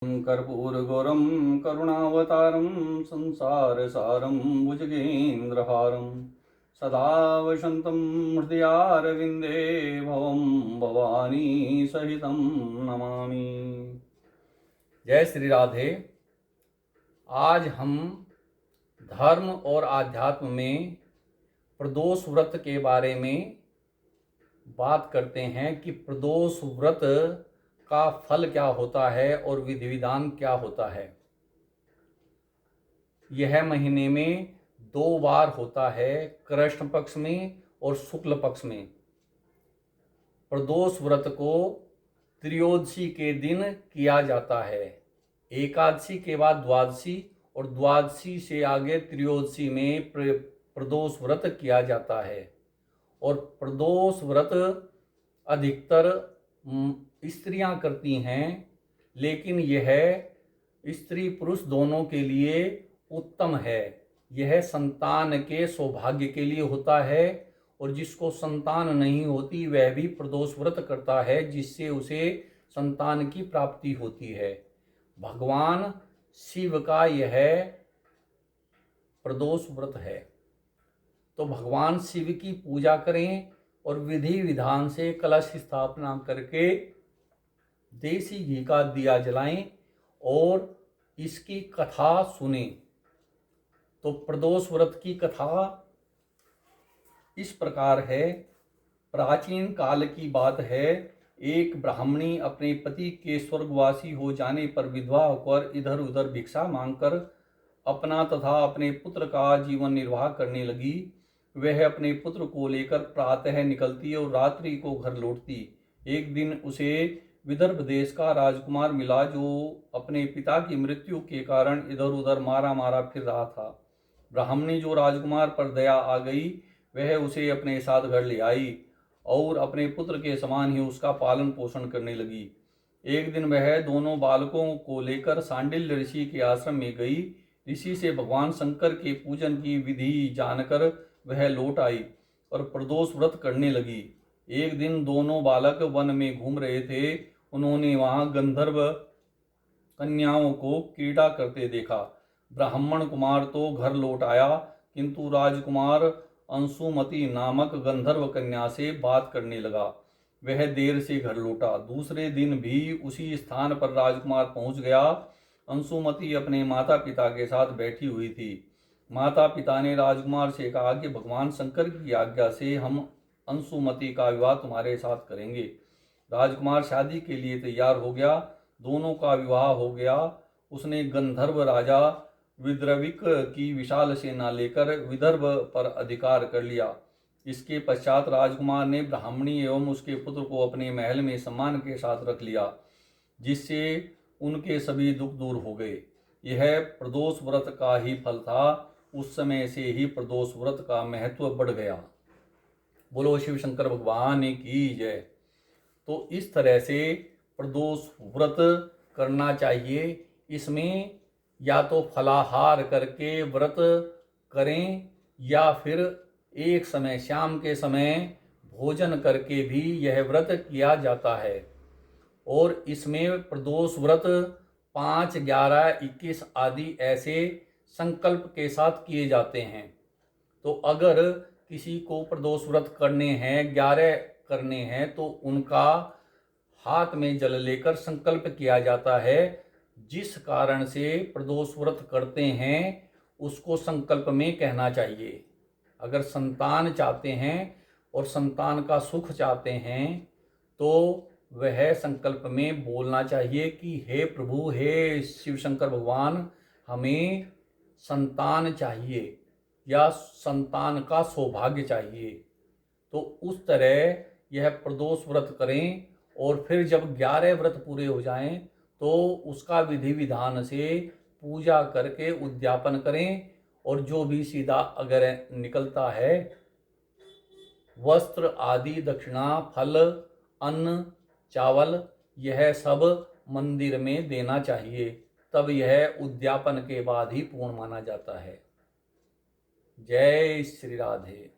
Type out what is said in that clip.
कर्पूरगौरं करुणावतारं संसारसारं भुजगेन्द्रहारं सदा वसन्तं हृदयारविन्दे भवं भवानी सहितं नमामि। जय श्री राधे। आज हम धर्म और आध्यात्म में प्रदोष व्रत के बारे में बात करते हैं कि प्रदोष व्रत का फल क्या होता है और विधि विधान क्या होता है। यह महीने में 2 बार होता है, कृष्ण पक्ष में और शुक्ल पक्ष में। प्रदोष व्रत को त्रयोदशी के दिन किया जाता है। एकादशी के बाद द्वादशी और द्वादशी से आगे त्रयोदशी में प्रदोष व्रत किया जाता है। और प्रदोष व्रत अधिकतर स्त्रियां करती हैं, लेकिन यह स्त्री पुरुष दोनों के लिए उत्तम है। यह संतान के सौभाग्य के लिए होता है, और जिसको संतान नहीं होती वह भी प्रदोष व्रत करता है, जिससे उसे संतान की प्राप्ति होती है। भगवान शिव का यह प्रदोष व्रत है। तो भगवान शिव की पूजा करें और विधि विधान से कलश स्थापना करके देसी घी का दिया जलाएं और इसकी कथा सुने। तो प्रदोष व्रत की कथा इस प्रकार है। प्राचीन काल की बात है। एक ब्राह्मणी अपने पति के स्वर्गवासी हो जाने पर विधवा होकर इधर उधर भिक्षा मांगकर अपना तथा अपने पुत्र का जीवन निर्वाह करने लगी। वह अपने पुत्र को लेकर प्रातः निकलती और रात्रि को घर लौटती। एक दिन उसे विदर्भ देश का राजकुमार मिला, जो अपने पिता की मृत्यु के कारण इधर उधर मारा मारा फिर रहा था। ब्राह्मणी जो राजकुमार पर दया आ गई, वह उसे अपने साथ घर ले आई और अपने पुत्र के समान ही उसका पालन पोषण करने लगी। एक दिन वह दोनों बालकों को लेकर सांडिल्य ऋषि के आश्रम में गई। ऋषि से भगवान शंकर के पूजन की विधि जानकर वह लौट आई और प्रदोष व्रत करने लगी। एक दिन दोनों बालक वन में घूम रहे थे। उन्होंने वहां गंधर्व कन्याओं को क्रीड़ा करते देखा। ब्राह्मण कुमार तो घर लौट आया, किंतु राजकुमार अंशुमति नामक गंधर्व कन्या से बात करने लगा। वह देर से घर लौटा। दूसरे दिन भी उसी स्थान पर राजकुमार पहुंच गया। अंशुमति अपने माता पिता के साथ बैठी हुई थी। माता पिता ने राजकुमार से कहा कि भगवान शंकर की आज्ञा से हम अंशुमति का विवाह तुम्हारे साथ करेंगे। राजकुमार शादी के लिए तैयार हो गया। दोनों का विवाह हो गया। उसने गंधर्व राजा विद्रविक की विशाल सेना लेकर विदर्भ पर अधिकार कर लिया। इसके पश्चात राजकुमार ने ब्राह्मणी एवं उसके पुत्र को अपने महल में सम्मान के साथ रख लिया, जिससे उनके सभी दुख दूर हो गए। यह प्रदोष व्रत का ही फल था। उस समय से ही प्रदोष व्रत का महत्व बढ़ गया। बोलो शिव शंकर भगवान की जय। तो इस तरह से प्रदोष व्रत करना चाहिए। इसमें या तो फलाहार करके व्रत करें, या फिर एक समय शाम के समय भोजन करके भी यह व्रत किया जाता है। और इसमें प्रदोष व्रत 5, 11, 21 आदि ऐसे संकल्प के साथ किए जाते हैं। तो अगर किसी को प्रदोष व्रत करने हैं, 11 करने हैं, तो उनका हाथ में जल लेकर संकल्प किया जाता है। जिस कारण से प्रदोष व्रत करते हैं उसको संकल्प में कहना चाहिए। अगर संतान चाहते हैं और संतान का सुख चाहते हैं तो वह संकल्प में बोलना चाहिए कि हे प्रभु, हे शिव शंकर भगवान, हमें संतान चाहिए या संतान का सौभाग्य चाहिए। तो उस तरह यह प्रदोष व्रत करें, और फिर जब 11 व्रत पूरे हो जाएं तो उसका विधि विधान से पूजा करके उद्यापन करें। और जो भी सीधा अगर निकलता है, वस्त्र आदि, दक्षिणा, फल, अन्न, चावल, यह सब मंदिर में देना चाहिए। तब यह उद्यापन के बाद ही पूर्ण माना जाता है। जय श्री राधे।